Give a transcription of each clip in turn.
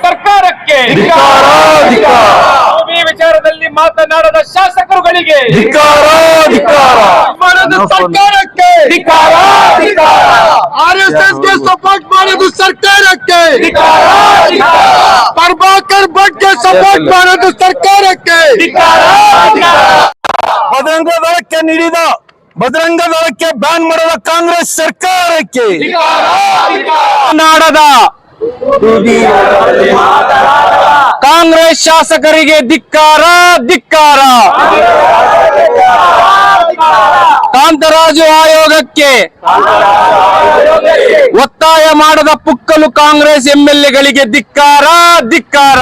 ಸರ್ಕಾರಕ್ಕೆ ಭೂಮಿ ವಿಚಾರದಲ್ಲಿ ಮಾತನಾಡದ ಶಾಸಕರುಗಳಿಗೆ ಸರ್ಕಾರಕ್ಕೆ ಆರ್ಎಸ್ಎಸ್ಗೆ ಸಪೋರ್ಟ್ ಮಾಡೋದು ಸರ್ಕಾರಕ್ಕೆ ಪ್ರಭಾಕರ್ ಭಟ್ಗೆ ಸಪೋರ್ಟ್ ಮಾಡೋದು ಸರ್ಕಾರಕ್ಕೆ ಬಜರಂಗ ದಳಕ್ಕೆ ನೀಡಿದ ಬಜರಂಗ ದಳಕ್ಕೆ ಬ್ಯಾನ್ ಮಾಡಿದ ಕಾಂಗ್ರೆಸ್ ಸರ್ಕಾರಕ್ಕೆ ನಾಡದ ಕಾಂಗ್ರೆಸ್ ಶಾಸಕರಿಗೆ ಧಿಕ್ಕಾರ ಧಿಕ್ಕಾರ ಕಾಂತರಾಜು ಆಯೋಗಕ್ಕೆ ಒತ್ತಾಯ ಮಾಡದ ಪುಕ್ಕಲು ಕಾಂಗ್ರೆಸ್ ಎಂಎಲ್ಎಗಳಿಗೆ ಧಿಕ್ಕಾರ ಧಿಕ್ಕಾರ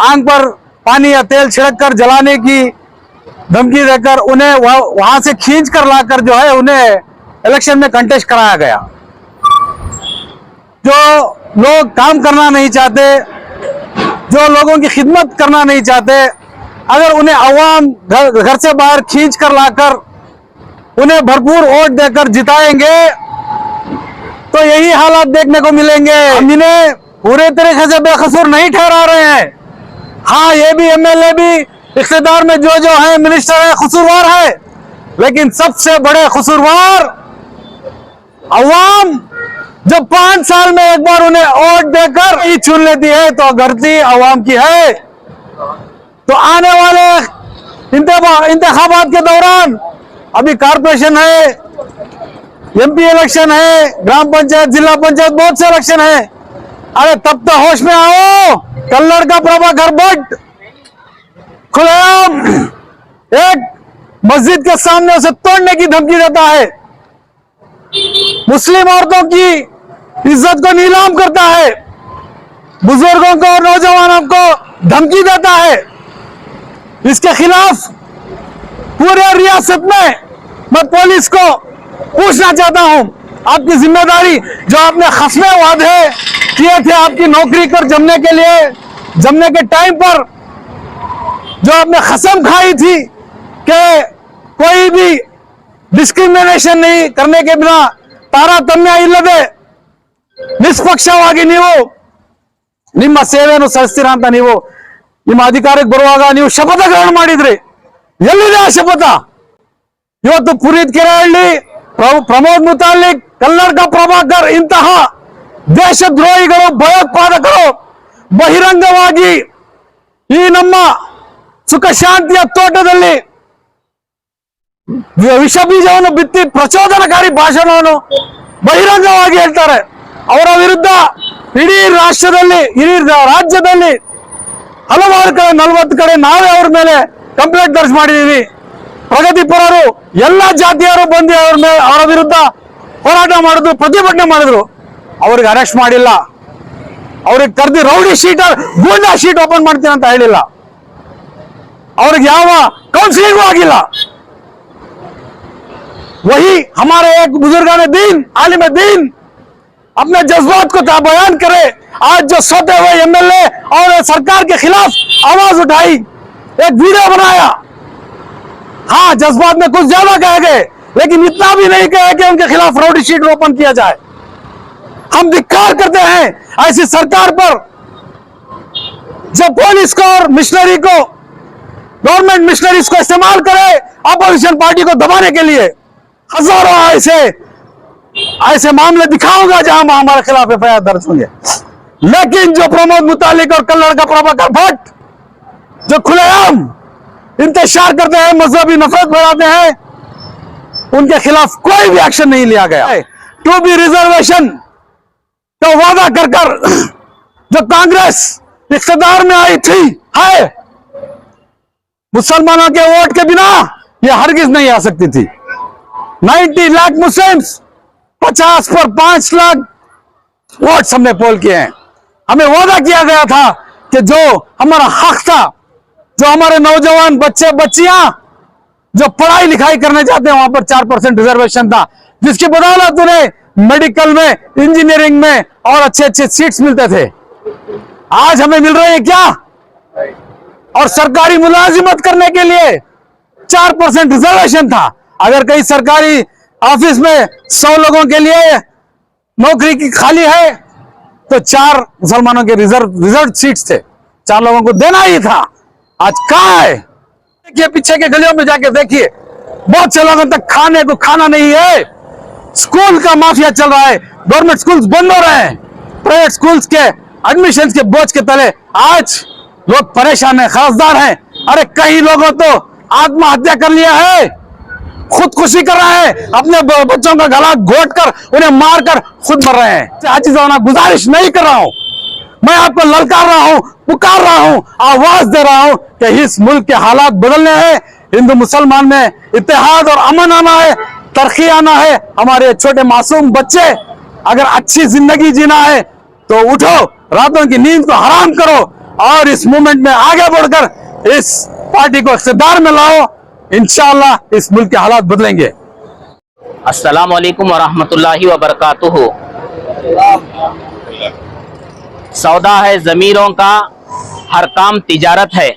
आंख पर पानी या तेल छिड़ककर जलाने की धमकी देकर उन्हें वहां से खींच कर लाकर जो है उन्हें इलेक्शन में कंटेस्ट कराया गया। जो लोग काम करना नहीं चाहते, जो लोगों की खिदमत करना नहीं चाहते, अगर उन्हें अवाम घर से बाहर खींच कर लाकर उन्हें भरपूर वोट देकर जिताएंगे तो यही हालात देखने को मिलेंगे। हम इन्हें पूरे तरीके से बेकसूर नहीं ठहरा रहे हैं। हाँ, ये भी एमएलए भी इख्तिदार में जो है मिनिस्टर है कसूरवार है, लेकिन सबसे बड़े कसूरवार अवाम जब 5 साल में एक बार उन्हें वोट देकर ही चुन लेती है तो गलती अवाम की है। तो आने वाले इंतखाबात के दौरान अभी कारपोरेशन है, एमपी इलेक्शन है, ग्राम पंचायत, जिला पंचायत, बहुत से इलेक्शन है। अरे तब तो होश में आओ। कल्लड़ का प्रभाकर भट्ट खुलेआम एक मस्जिद के सामने उसे तोड़ने की धमकी देता है, मुस्लिम औरतों की इज्जत को नीलाम करता है, बुजुर्गों को और नौजवानों को धमकी देता है। इसके खिलाफ पूरे रियासत में मैं पुलिस को पूछना चाहता हूं, आपकी जिम्मेदारी जो आपने खस्मे वादे किए थे आपकी नौकरी कर जमने के टाइम पर जो आपने कसम खाई थी कि कोई भी डिस्क्रिमिनेशन नहीं करने के बिना ತಾರತಮ್ಯ ಇಲ್ಲದೆ ನಿಷ್ಪಕ್ಷವಾಗಿ ನೀವು ನಿಮ್ಮ ಸೇವೆಯನ್ನು ಸಲ್ಲಿಸ್ತೀರಾ ಅಂತ ನೀವು ನಿಮ್ಮ ಅಧಿಕಾರಕ್ಕೆ ಬರುವಾಗ ನೀವು ಶಪಥ ಗ್ರಹಣ ಮಾಡಿದ್ರಿ। ಎಲ್ಲಿದೆ ಆ ಶಪಥ? ಇವತ್ತು ಪುನೀತ್ ಕೆರೆಹಳ್ಳಿ, ಪ್ರಮೋದ್ ಮುತಾಲಿಕ್, ಕಲ್ಲಡ್ಕ ಪ್ರಭಾಕರ್ ಇಂತಹ ದೇಶದ್ರೋಹಿಗಳು, ಭಯೋತ್ಪಾದಕರು ಬಹಿರಂಗವಾಗಿ ಈ ನಮ್ಮ ಸುಖ ಶಾಂತಿಯ ತೋಟದಲ್ಲಿ ವಿಷ ಬೀಜವನ್ನು ಬಿತ್ತಿ ಪ್ರಚೋದನಕಾರಿ ಭಾಷಣವನ್ನು ಬಹಿರಂಗವಾಗಿ ಹೇಳ್ತಾರೆ। ಅವರ ವಿರುದ್ಧ ಇಡೀ ರಾಜ್ಯದಲ್ಲಿ ಹಲವಾರು ಕಡೆ 40 ಕಡೆ ನಾವೇ ಅವ್ರ ಮೇಲೆ ಕಂಪ್ಲೇಂಟ್ ದರ್ಜ್ ಮಾಡಿದೀವಿ। ಪ್ರಗತಿಪರರು ಎಲ್ಲ ಜಾತಿಯವರು ಬಂದು ಅವರ ವಿರುದ್ಧ ಹೋರಾಟ ಮಾಡಿದ್ರು, ಪ್ರತಿಭಟನೆ ಮಾಡಿದ್ರು, ಅವ್ರಿಗೆ ಅರೆಸ್ಟ್ ಮಾಡಿಲ್ಲ, ಅವ್ರಿಗೆ ಕರೆದಿ ರೌಡಿ ಶೀಟ್ ಗೂಂಡಾ ಶೀಟ್ ಓಪನ್ ಮಾಡ್ತೀನಿ ಅಂತ ಹೇಳಿಲ್ಲ, ಅವ್ರಿಗೆ ಯಾವ ಕೌನ್ಸಿಲಿಂಗ್ ಆಗಿಲ್ಲ। वही हमारे एक बुजुर्गान दीन, आलिम दीन अपने जज्बात को बयान करे। आज जो सोते हुए एमएलए और सरकार के खिलाफ आवाज उठाई, एक वीडियो बनाया। हाँ, जज्बात में कुछ ज्यादा कह गए, लेकिन इतना भी नहीं कहे कि उनके खिलाफ रौडी शीट ओपन किया जाए। हम धिक्कार करते हैं ऐसी सरकार पर जो पुलिस को और मिशनरी को, गवर्नमेंट मिशनरीज को इस्तेमाल करे अपोजिशन पार्टी को दबाने के लिए। हजारों ऐसे मामले दिखाऊंगा जहां हमारे खिलाफ एफआईआर दर्ज होंगे। लेकिन जो प्रमोद मुतालिक और कल्लड़ का प्रभाकर भट्ट जो खुलेआम इंतशार करते हैं, मजहबी नफरत बढ़ाते हैं, उनके खिलाफ कोई भी एक्शन नहीं लिया गया। 2B रिजर्वेशन का वादा कर जो कांग्रेस इख्तिदार में आई थी है, मुसलमानों के वोट के बिना यह हरगिज नहीं आ सकती थी। 90 लाख मुस्लिम्स, 50 पर 5 लाख वोट हमने पोल किए हैं। हमें वादा किया गया था कि जो हमारा हक था, जो हमारे नौजवान बच्चे बच्चियां जो पढ़ाई लिखाई करने जाते हैं वहां पर 4% रिजर्वेशन था, जिसकी बदौलत उन्हें मेडिकल में, इंजीनियरिंग में और अच्छे सीट्स मिलते थे। आज हमें मिल रहे हैं क्या? और सरकारी मुलाजिमत करने के लिए 4% रिजर्वेशन था, अगर कहीं सरकारी ऑफिस में 100 लोगों के लिए नौकरी की खाली है तो 4 मुसलमानों के रिजर्व सीट्स थे, 4 लोगों को देना ही था। आज कहां है? देखिए पीछे के गलियों में जाके देखिए, बहुत से लोगों तक खाने को खाना नहीं है। स्कूल का माफिया चल रहा है, गवर्नमेंट स्कूल्स बंद हो रहे हैं, प्राइवेट स्कूल्स के एडमिशन के बोझ के तले आज लोग परेशान हैं, खासदार हैं। अरे कई लोगों तो आत्महत्या कर लिया है, खुदकुशी कर रहे हैं, अपने बच्चों का गला घोट कर उन्हें मारकर खुद मर रहे हैं। आज गुजारिश नहीं कर रहा हूं, मैं आपको ललकार रहा हूं, पुकार रहा हूं, आवाज दे रहा हूं कि इस मुल्क के हालात बदलने हैं, हिंदू मुसलमान में इत्तेहाद और अमन आना है, तरक्की आना है। हमारे छोटे मासूम बच्चे अगर अच्छी जिंदगी जीना है तो उठो, रातों की नींद को हराम करो और इस मूवमेंट में आगे बढ़कर इस पार्टी को इख्तियार में लाओ। इंशाअल्लाह इस मुल्क के हालात बदलेंगे। अस्सलाम वालेकुम वरहमतुल्लाहि वबरकातुहू। सौदा है ज़मीरों का, हर काम तिजारत है।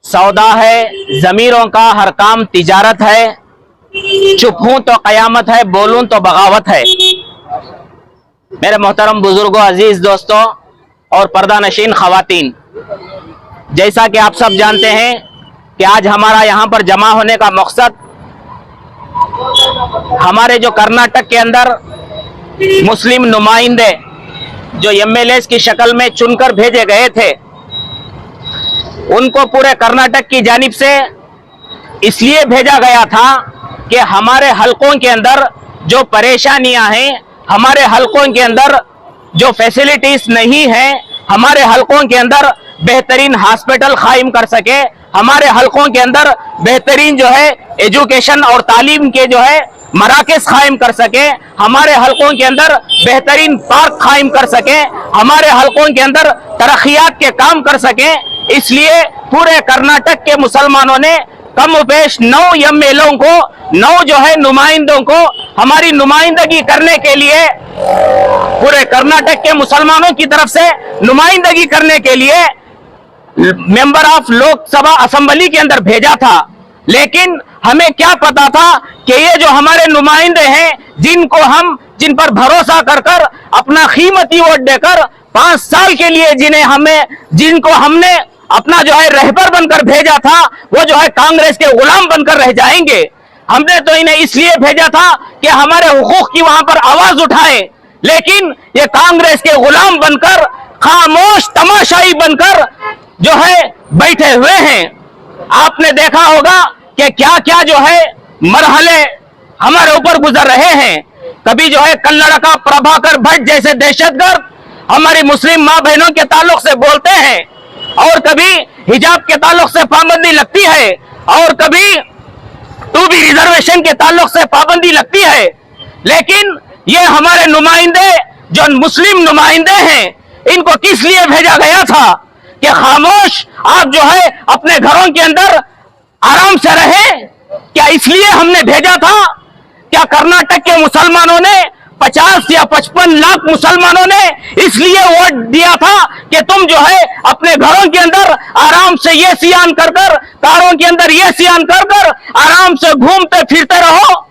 सौदा है ज़मीरों का, हर काम तिजारत है। चुप हूं तो कयामत है, बोलूं तो बगावत है। मेरे मोहतरम बुजुर्गों, अजीज दोस्तों और पर्दा नशीन खवातीन, जैसा कि आप सब जानते हैं कि आज हमारा यहाँ पर जमा होने का मकसद हमारे जो कर्नाटक के अंदर मुस्लिम नुमाइंदे जो एमएलए की शक्ल में चुनकर भेजे गए थे, उनको पूरे कर्नाटक की जानिब से इसलिए भेजा गया था कि हमारे हलकों के अंदर जो परेशानियां हैं, हमारे हलकों के अंदर जो फैसिलिटीज नहीं है, हमारे हलकों के अंदर बेहतरीन हॉस्पिटल कायम कर सके, हमारे हलकों के अंदर बेहतरीन जो है एजुकेशन और तालीम के जो है मराकज कायम कर सके, हमारे हलकों के अंदर बेहतरीन पार्क कायम कर सके, हमारे हलकों के अंदर तरक्कियात के काम कर सके। इसलिए पूरे कर्नाटक के मुसलमानों ने कम पेश 9 एमएलओ को, 9 जो है नुमाइंदों को हमारी नुमाइंदगी करने के लिए, पूरे कर्नाटक के मुसलमानों की तरफ से नुमाइंदगी करने के लिए मेंबर ऑफ लोकसभा असेंबली के अंदर भेजा था। लेकिन हमें क्या पता था कि ये जो हमारे नुमाइंदे हैं, जिन पर भरोसा कर अपना कीमती वोट देकर 5 साल के लिए जिनको हमने अपना जो है रहबर बनकर भेजा था, वो जो है कांग्रेस के गुलाम बनकर रह जाएंगे। हमने तो इन्हें इसलिए भेजा था कि हमारे हुकूक की वहां पर आवाज उठाए, लेकिन ये कांग्रेस के गुलाम बनकर, खामोश तमाशाई बनकर जो है बैठे हुए हैं। आपने देखा होगा कि क्या क्या जो है मरहले हमारे ऊपर गुजर रहे हैं। कभी जो है कन्नड़ का प्रभाकर भट्ट जैसे दहशतगर्द हमारी मुस्लिम माँ बहनों के ताल्लुक से बोलते हैं, और कभी हिजाब के ताल्लुक से पाबंदी लगती है, और कभी 2B रिजर्वेशन के ताल्लुक से पाबंदी लगती है। लेकिन ये हमारे नुमाइंदे जो मुस्लिम नुमाइंदे हैं, इनको किस लिए भेजा गया था कि खामोश आप जो है अपने घरों के अंदर आराम से रहें? क्या इसलिए हमने भेजा था? क्या कर्नाटक के मुसलमानों ने 50 या 55 लाख मुसलमानों ने इसलिए वोट दिया था कि तुम जो है अपने घरों के अंदर आराम से ये सियान कर कारों के अंदर ये सियान कर आराम से घूमते फिरते रहो?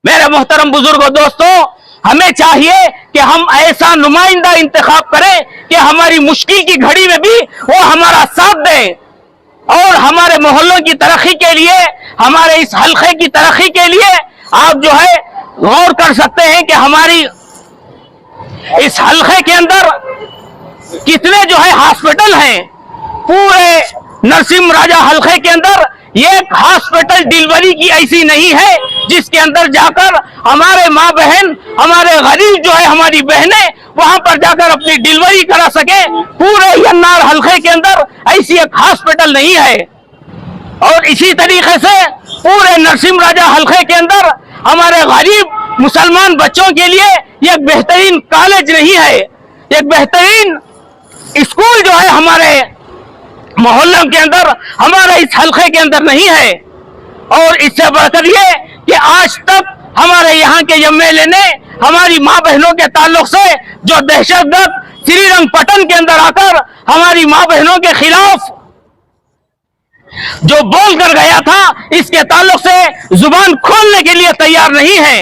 मेरे मोहतरम बुजुर्गों, दोस्तों, हमें चाहिए कि हम ऐसा नुमाइंदा इंतखाब करें कि हमारी मुश्किल की घड़ी में भी वो हमारा साथ दे, और हमारे मोहल्लों की तरक्की के लिए, हमारे इस हल्के की तरक्की के लिए आप जो है गौर कर सकते हैं कि हमारी इस हल्के के अंदर कितने जो है हॉस्पिटल हैं। पूरे नरसिंह राजा हल्के के अंदर एक हॉस्पिटल डिलीवरी की ऐसी नहीं है जिसके अंदर जाकर हमारे माँ बहन, हमारे गरीब जो है हमारी बहनें वहां पर जाकर अपनी डिलीवरी करा सके। पूरे यन्नार हल्के के अंदर ऐसी एक हॉस्पिटल नहीं है। और इसी तरीके से पूरे नरसिंह राजा हल्के के अंदर हमारे गरीब मुसलमान बच्चों के लिए एक बेहतरीन कॉलेज नहीं है, एक बेहतरीन स्कूल जो है हमारे मोहल्लों के अंदर, हमारे इस हल्के के अंदर नहीं है। और इससे बढ़कर ये कि आज तक हमारे यहाँ के एमएलए ने हमारी माँ बहनों के ताल्लुक से जो दहशतगर्द श्रीरंगपट्टन के अंदर आकर हमारी माँ बहनों के खिलाफ जो बोल कर गया था इसके ताल्लुक से जुबान खोलने के लिए तैयार नहीं है।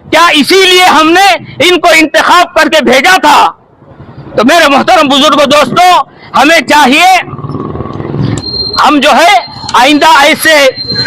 क्या इसीलिए हमने इनको इंतखाब करके भेजा था? तो मेरे मोहतरम बुजुर्गों, दोस्तों, हमें चाहिए हम जो है आइंदा ऐसे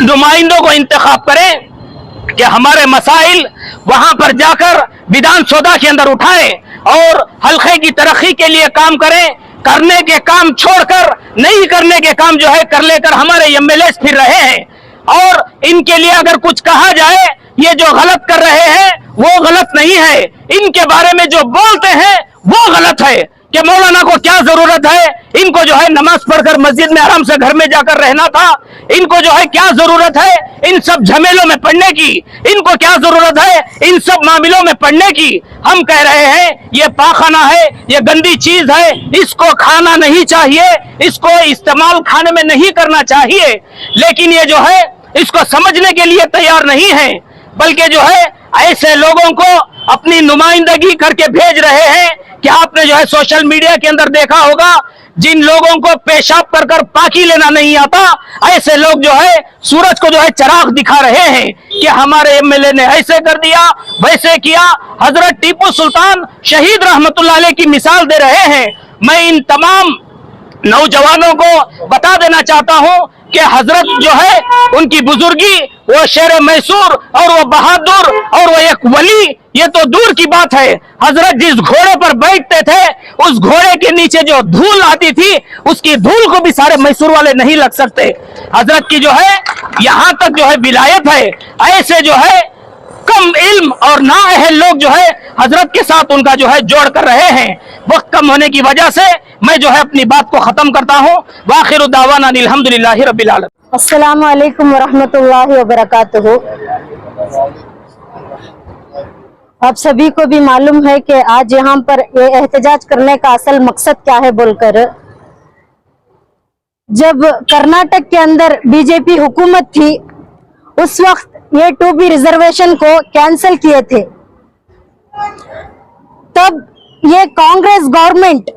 नुमाइंदों को इंतखाब करें कि हमारे मसाइल वहां पर जाकर विधानसभा के अंदर उठाएं और हल्के की तरक्की के लिए काम करें। करने के काम छोड़कर नहीं करने के काम जो है कर लेकर हमारे एमएलए फिर रहे हैं। और इनके लिए अगर कुछ कहा जाए, ये जो गलत कर रहे हैं वो गलत नहीं है, इनके बारे में जो बोलते हैं वो गलत है। कि मौलाना को क्या जरूरत है, इनको जो है नमाज पढ़कर मस्जिद में आराम से घर में जाकर रहना था। इनको जो है क्या जरूरत है इन सब झमेलों में पड़ने की, इनको क्या जरूरत है इन सब मामलों में पड़ने की। हम कह रहे हैं ये पाखाना है, ये गंदी चीज है, इसको खाना नहीं चाहिए, इसको इस्तेमाल खाने में नहीं करना चाहिए। लेकिन ये जो है इसको समझने के लिए तैयार नहीं है, बल्कि जो है ऐसे लोगों को अपनी नुमाइंदगी करके भेज रहे हैं कि आपने जो है सोशल मीडिया के अंदर देखा होगा, जिन लोगों को पेशाब कर कर पाकी लेना नहीं आता, ऐसे लोग जो है सूरज को जो है चराग दिखा रहे हैं कि हमारे एमएलए ने ऐसे कर दिया, वैसे किया। हजरत टीपू सुल्तान शहीद रहमतुल्लाह अलैह की मिसाल दे रहे हैं। मैं इन तमाम नौजवानों को बता देना चाहता हूं कि हजरत जो है उनकी बुजुर्गी, वो शेर मैसूर और वो बहादुर और वो एक वली, ये तो दूर की बात है। हजरत जिस घोड़े पर बैठते थे उस घोड़े के नीचे जो धूल आती थी उसकी धूल को भी सारे मैसूर वाले नहीं लग सकते। हजरत की जो है यहां तक जो है विलायत है। ऐसे जो है कम इल्म और नाअहल लोग जो है हजरत के साथ उनका जो है जोड़ कर रहे हैं। वक्त कम होने की वजह से मैं जो है अपनी बात को खत्म करता हूँ। वाखिरु दावाना अल्हम्दुलिल्लाहि रब्बिल आलमीन। अस्सलामु अलैकुम वरहमतुल्लाहि वबरकातुहू। आप सभी को भी मालूम है कि आज यहाँ पर ये एहतजाज करने का असल मकसद क्या है बोलकर, जब कर्नाटक के अंदर बीजेपी हुकूमत थी उस वक्त ये 2B रिजर्वेशन को कैंसिल किए थे। तब ये कांग्रेस गवर्नमेंट,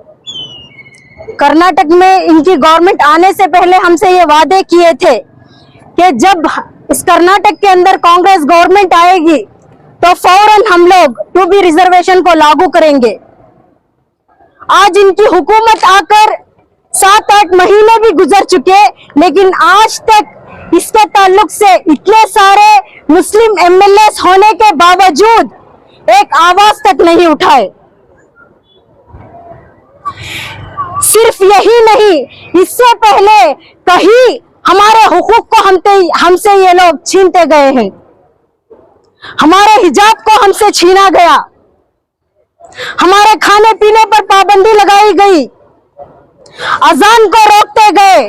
कर्नाटक में इनकी गवर्नमेंट आने से पहले हमसे ये वादे किए थे कि जब इस कर्नाटक के अंदर कांग्रेस गवर्नमेंट आएगी तो फौरन हम लोग 2B रिजर्वेशन को लागू करेंगे। आज इनकी हुकूमत आकर 7-8 महीने भी गुजर चुके, लेकिन आज तक इसके ताल्लुक से इतने सारे मुस्लिम एमएलए होने के बावजूद एक आवाज तक नहीं उठाए। सिर्फ यही नहीं, इससे पहले कहीं हमारे हुकूक को हमसे ये लोग छीनते गए हैं। हमारे हिजाब को हमसे छीना गया, हमारे खाने पीने पर पाबंदी लगाई गई, अजान को रोकते गए।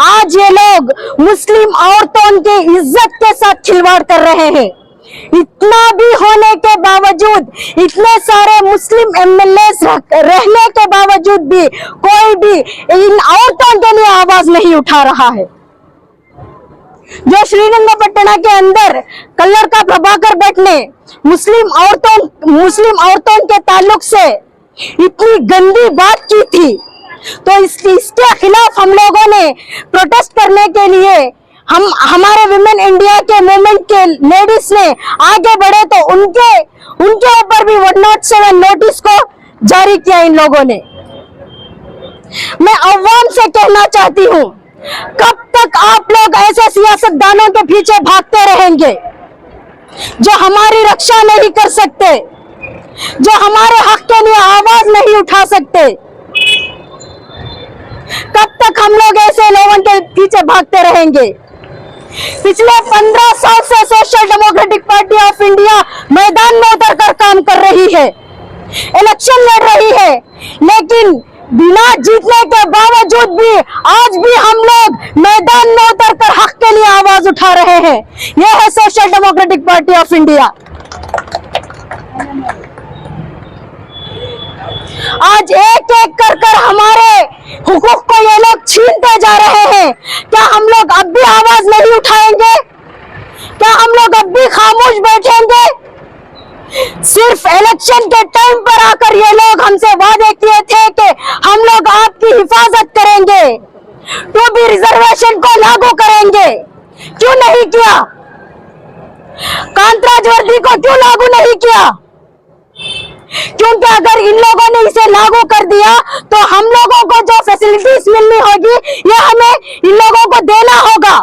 आज ये लोग मुस्लिम औरतों की इज्जत के साथ खिलवाड़ कर रहे हैं। इतना भी होने के बावजूद, इतने सारे मुस्लिम एमएलए रहने के बावजूद भी कोई भी इन औरतों के लिए आवाज नहीं उठा रहा है। जो श्रीरंगपट्टना के अंदर कल्लर का प्रभाकर भट्ट ने मुस्लिम औरतों के ताल्लुक से इतनी गंदी बात की थी, तो इसके खिलाफ हम लोगों ने प्रोटेस्ट करने के लिए हमारे विमेन इंडिया के मूवमेंट के लेडीज ने आगे बढ़े, तो उनके ऊपर भी 107 नोटिस को जारी किया इन लोगों ने। मैं अवाम से कहना चाहती हूँ, कब तक आप लोग ऐसे सियासतदानों के पीछे भागते रहेंगे जो हमारी रक्षा नहीं कर सकते, जो हमारे हक के लिए आवाज नहीं उठा सकते? कब तक हम लोग ऐसे लोगों के पीछे भागते रहेंगे? पिछले 15 साल से social democratic party of India मैदान में उतरकर काम कर रही है, इलेक्शन लड़ रही है, लेकिन बिना जीतने के बावजूद भी आज भी हम लोग मैदान में उतरकर हक के लिए आवाज उठा रहे हैं। यह है social democratic party of India. आज एक एक कर हमारे हुकूक को ये लोग छीनते जा रहे हैं। क्या हम लोग अब भी आवाज नहीं उठाएंगे? क्या हम लोग अब भी खामोश बैठेंगे? सिर्फ इलेक्शन के टाइम पर आकर ये लोग हमसे वादे किए थे कि हम लोग आपकी हिफाजत करेंगे, 2B करेंगे, क्यों नहीं किया? कांतराज वर्दी को क्यों लागू नहीं किया? क्योंकि अगर इन लोगों ने इसे लागू कर दिया तो हम लोगों को जो फैसिलिटीज मिलनी होगी ये हमें इन लोगों को देना होगा।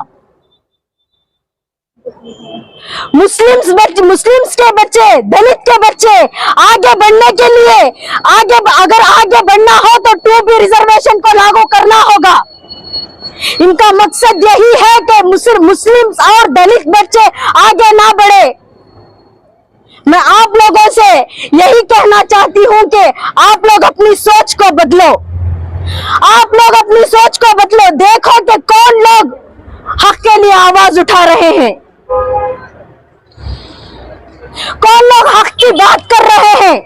मुस्लिम्स के बच्चे, दलित के बच्चे आगे बढ़ने के लिए अगर आगे बढ़ना हो तो 2B रिजर्वेशन को लागू करना होगा। इनका मकसद यही है कि मुस्लिम्स और दलित बच्चे आगे ना बढ़े। मैं आप लोगों से यही कहना चाहती हूं कि आप लोग अपनी सोच को बदलो, आप लोग अपनी सोच को बदलो। देखो कि कौन लोग हक के लिए आवाज उठा रहे हैं, कौन लोग हक की बात कर रहे हैं।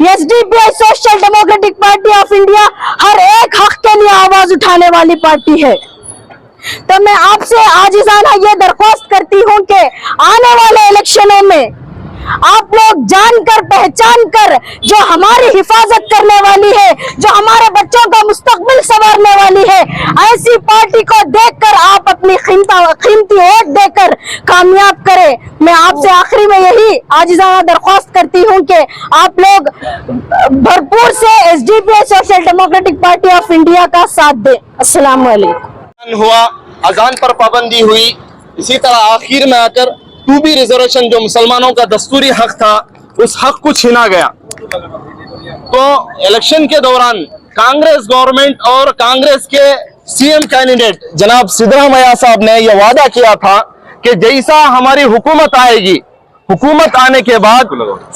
SDPI social democratic party of India हर एक हक के लिए आवाज उठाने वाली पार्टी है। तो मैं आपसे आजिज़ाना ये दरख्वास्त करती हूं कि आने वाले इलेक्शनों में आप लोग जानकर पहचान कर जो हमारी हिफाजत करने वाली है, जो हमारे बच्चों का मुस्तकबिल संवारने वाली है, ऐसी पार्टी को देखकर आप अपनी कीमती वोट देकर कामयाब करें। मैं आपसे आखिरी में यही आजिज़ाना दरख्वास्त करती हूं कि आप लोग भरपूर से SDPI social democratic party of India का साथ दें। अस्सलाम वालेकुम। हुआ, अजान पर पाबंदी हुई, इसी तरह आखिर में आकर 2B रिजर्वेशन जो मुसलमानों का दस्तूरी हक था उस हक को छीना गया। तो इलेक्शन के दौरान कांग्रेस गवर्नमेंट और कांग्रेस के सीएम कैंडिडेट जनाब सिद्धरामैया साहब ने यह वादा किया था कि जैसा हमारी हुकूमत आएगी, हुकूमत आने के बाद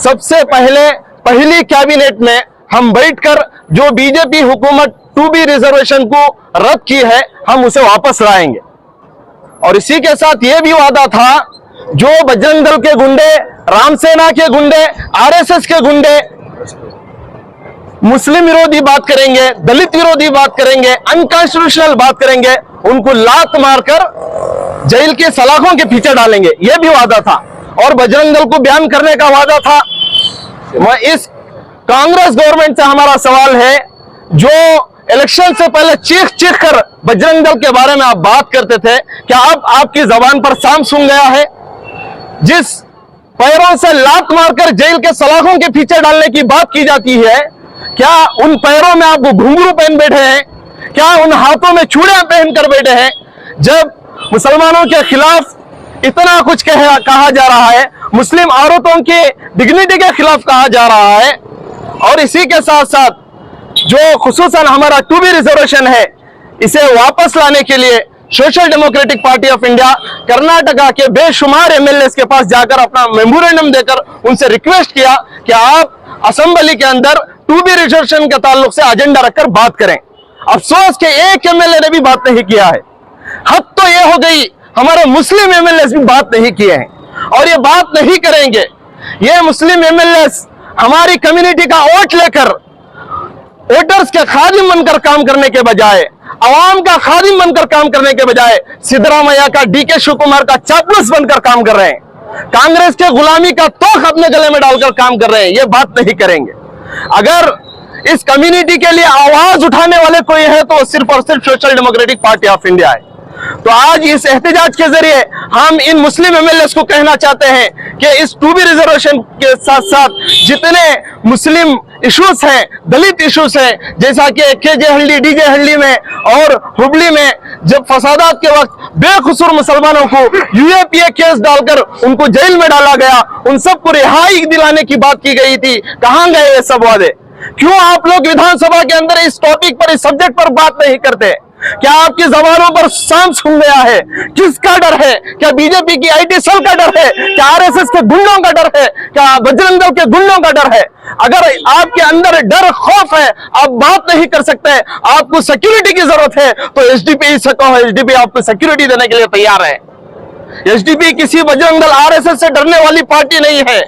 सबसे पहली कैबिनेट में हम बैठकर जो बीजेपी हुकूमत 2B रिजर्वेशन को रद्द की है हम उसे वापस लाएंगे। और इसी के साथ यह भी वादा था जो बजरंग दल के गुंडे, रामसेना के गुंडे, आरएसएस के गुंडे मुस्लिम विरोधी बात करेंगे, दलित विरोधी बात करेंगे, अनकॉन्स्टिट्यूशनल बात करेंगे, उनको लात मारकर जेल के सलाखों के पीछे डालेंगे, यह भी वादा था। और बजरंग दल को बयान करने का वादा था। इस कांग्रेस गवर्नमेंट से हमारा सवाल है, जो इलेक्शन से पहले चीख कर बजरंग दल के बारे में आप बात करते थे, क्या अब आपकी जबान पर सांप सूंघ गया है? जिस पैरों से लात मारकर जेल के सलाखों के पीछे डालने की बात की जाती है, क्या उन पैरों में आप घुंघरू पहन बैठे हैं? क्या उन हाथों में चूड़ियां पहनकर बैठे हैं? जब मुसलमानों के खिलाफ इतना कुछ कहा जा रहा है, मुस्लिम औरतों की डिग्निटी के खिलाफ कहा जा रहा है, और इसी के साथ साथ जो खुसूसन हमारा 2B रिजर्वेशन है इसे वापस लाने के लिए social democratic party of India Karnataka के बेशुमार एमएलएस के पास जाकर अपना मेमोरेंडम देकर उनसे रिक्वेस्ट किया कि आप असेंबली के अंदर 2B रिजर्वेशन के ताल्लुक से एजेंडा रखकर बात करें। अफसोस के एक एमएलए ने भी बात नहीं किया है। हद तो यह हो गई, हमारे मुस्लिम एमएलएस भी बात नहीं किए हैं और ये बात नहीं करेंगे। ये मुस्लिम एमएलएस हमारी कम्युनिटी का वोट लेकर वोटर्स के खादिम बनकर काम करने के बजाय, आवाम का खादिम बनकर काम करने के बजाय सिद्धरामैया का, डीके शिव कुमार का चापलूस बनकर काम कर रहे हैं। कांग्रेस के गुलामी का तोख अपने गले में डालकर काम कर रहे हैं। ये बात नहीं करेंगे। अगर इस कम्युनिटी के लिए आवाज उठाने वाले कोई है तो सिर्फ और सिर्फ social democratic party of India है। तो आज इस एहतजाज के जरिए हम इन मुस्लिम एमएलएस को कहना चाहते हैं कि इस 2B रिजर्वेशन के साथ साथ जितने मुस्लिम इश्यूज हैं, दलित इश्यूज हैं, जैसा कि केजे हल्दी, डीजे हल्दी में और हुबली में जब फसादात के वक्त बेकसूर मुसलमानों को यूएपीए केस डालकर उनको जेल में डाला गया, उन सबको रिहाई दिलाने की बात की गई थी। कहां गए ये सब वादे? क्यों आप लोग विधानसभा के अंदर इस टॉपिक पर, इस सब्जेक्ट पर बात नहीं करते? क्या आपकी जबानों पर सांप सूंघ गया है? किसका डर है? क्या बीजेपी की आईटी सेल का डर है? क्या आरएसएस के गुंडों का डर है? क्या बजरंग दल के गुंडों का डर है? अगर आपके अंदर डर, खौफ है, आप बात नहीं कर सकते, आपको सिक्योरिटी की जरूरत है, तो एसडीपी से कहो, एसडीपी आपको सिक्योरिटी देने के लिए तैयार है। एसडीपी किसी बजरंग दल, आरएसएस से डरने वाली पार्टी नहीं है।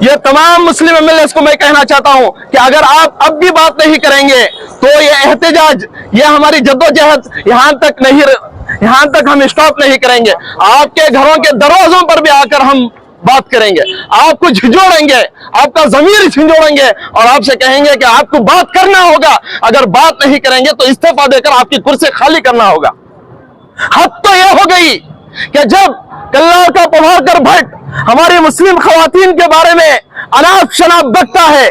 ये तमाम मुस्लिम एमएलएस को मैं कहना चाहता हूं कि अगर आप अब भी बात नहीं करेंगे तो ये एहतजाज, ये हमारी जद्दोजहद यहां तक हम स्टॉप नहीं करेंगे। आपके घरों के दरवाजों पर भी आकर हम बात करेंगे, आपको झिझोड़ेंगे, आपका जमीर झिझोड़ेंगे और आपसे कहेंगे कि आपको बात करना होगा। अगर बात नहीं करेंगे तो इस्तीफा देकर आपकी कुर्सी खाली करना होगा। हद तो यह हो गई कि जब कल्लार का प्रभाकर भट्ट हमारी मुस्लिम खवातीन के बारे में अनाप शनाप बकता है,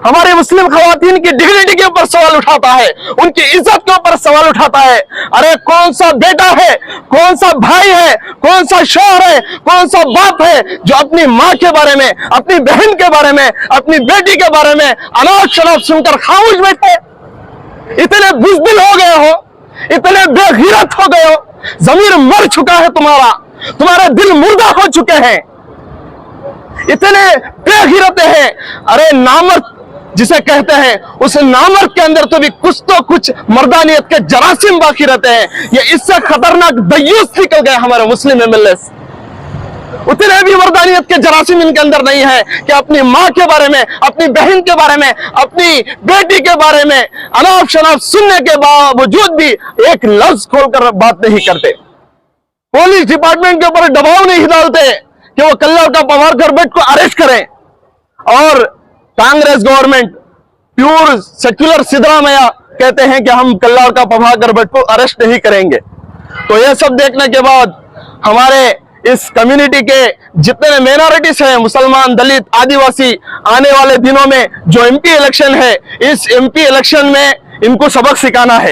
हमारी मुस्लिम खवातीन की डिग्निटी के ऊपर सवाल उठाता है, उनकी इज्जत के ऊपर सवाल उठाता है। अरे कौन सा बेटा है, कौन सा भाई है, कौन सा शौहर है, कौन सा बाप है जो अपनी माँ के बारे में, अपनी बहन के बारे में, अपनी बेटी के बारे में अनाप शनाप सुनकर खामोश बैठे? इतने बुज़दिल हो गए हो, इतने बेगैरत हो गए हो, जमीर मर चुका है तुम्हारा, तुम्हारे दिल मुर्दा हो चुके हैं, इतने बेगैरत हैं। अरे नामर्द जिसे कहते हैं, उस नामर्द के अंदर तो भी कुछ मर्दानियत के जरासीम बाकी रहते हैं। ये इससे खतरनाक दयूस निकल गए हमारे मुस्लिम एमएलए। उतने भी मर्दानियत के जरासीम इनके अंदर नहीं है कि अपनी माँ के बारे में, अपनी बहन के बारे में, अपनी बेटी के बारे में अनाप शनाप सुनने के बावजूद भी एक लफ्ज खोलकर बात नहीं करते। पुलिस डिपार्टमेंट के ऊपर दबाव नहीं डालते कि वो कल्लार का प्रभाकर भट्ट को अरेस्ट करें। और Congress government pure secular Siddaramaiah कहते हैं कि हम कल्लार का प्रभाकर भट्ट को अरेस्ट नहीं करेंगे। तो यह सब देखने के बाद हमारे इस कम्युनिटी के जितने माइनॉरिटीज हैं, मुसलमान, दलित, आदिवासी, आने वाले दिनों में जो एमपी इलेक्शन है, इस एमपी इलेक्शन में इनको सबक सिखाना है।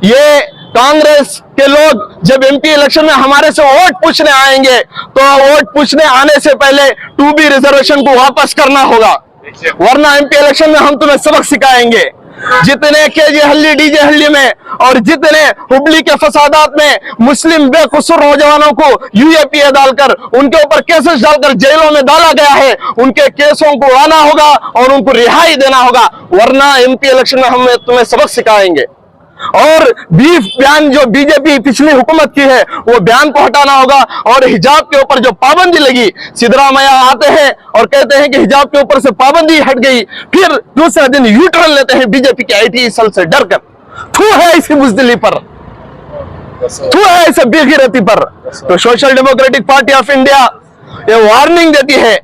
ये कांग्रेस के लोग जब एमपी इलेक्शन में हमारे से वोट पूछने आएंगे तो वोट पूछने आने से पहले 2B रिजर्वेशन को वापस करना होगा, वरना एमपी इलेक्शन में हम तुम्हें सबक सिखाएंगे। जितने केजे हल्ली डीजे हल्ली में और जितने हुबली के फसादात में मुस्लिम बेकसूर नौजवानों को यूएपीए डालकर, उनके ऊपर केसेस डालकर जेलों में डाला गया है, उनके केसों को आना होगा और उनको रिहाई देना होगा, वरना एमपी इलेक्शन में हम तुम्हें सबक सिखाएंगे। और बीफ बयान जो बीजेपी पिछली हुकूमत की है वो बयान को हटाना होगा। और हिजाब के ऊपर जो पाबंदी लगी, सिद्धरामैया आते हैं और कहते हैं कि हिजाब के ऊपर से पाबंदी हट गई, फिर दूसरे दिन यू टर्न लेते हैं बीजेपी के आईटी सेल से डरकर। थू है इसी बुज़दिली पर, थू है इसे बेगैरती पर। तो social democratic party of India ये वार्निंग देती है,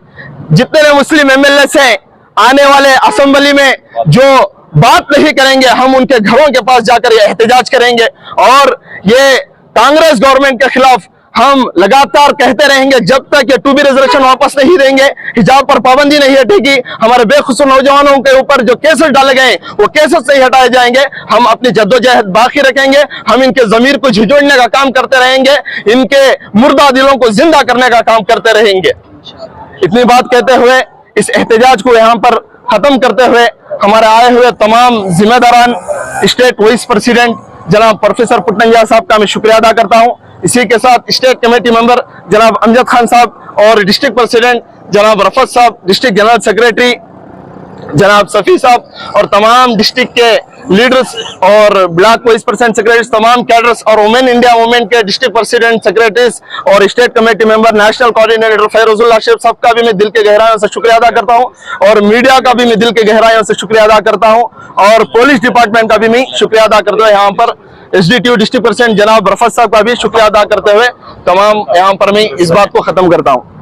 जितने मुस्लिम एमएलए हैं आने वाले असेंबली में जो बात नहीं करेंगे, हम उनके घरों के पास जाकर ये एहतजाज करेंगे। और ये कांग्रेस गवर्नमेंट के खिलाफ हम लगातार कहते रहेंगे जब तक ये 2B रिजर्वेशन वापस नहीं देंगे, हिजाब पर पाबंदी नहीं हटेगी, हमारे बेखुसूर नौजवानों के ऊपर जो केसेस डाले गए वो केसेस नहीं हटाए जाएंगे, हम अपनी जद्दोजहद बाकी रखेंगे, हम इनके जमीर को झिझोड़ने का काम करते रहेंगे, इनके मुर्दा दिलों को जिंदा करने का काम करते रहेंगे। इतनी बात कहते हुए इस एहतजाज को यहाँ पर खत्म करते हुए हमारे आए हुए तमाम जिम्मेदारान, स्टेट वाइस प्रेसिडेंट जनाब प्रोफेसर पुटनंजा साहब का मैं शुक्रिया अदा करता हूं। इसी के साथ स्टेट कमेटी मेंबर जनाब अमजद खान साहब और डिस्ट्रिक्ट प्रेसिडेंट जनाब रफत साहब, डिस्ट्रिक्ट जनरल सेक्रेटरी जनाब सफी साहब और तमाम डिस्ट्रिक्ट के लीडर्स और ब्लॉक वाइस प्रेसिडेंट सेक्रेटरीज, तमाम कैडर्स और वुमेन इंडिया मूवमेंट के डिस्ट्रिक्ट प्रेसिडेंट सेक्रेटरीज और state committee member, national coordinator Fairozullah Sheikh sahab का भी मैं दिल के गहराइयों से शुक्रिया अदा करता हूं। और मीडिया का भी मैं दिल के गहराइयों से शुक्रिया अदा करता हूं। और पुलिस डिपार्टमेंट का भी मैं शुक्रिया अदा करते हुए यहाँ पर SDTO डिस्ट्रिक्ट प्रेसिडेंट जनाब रफत साहब का भी शुक्रिया अदा करते हुए तमाम यहाँ पर मैं इस बात को खत्म करता हूँ।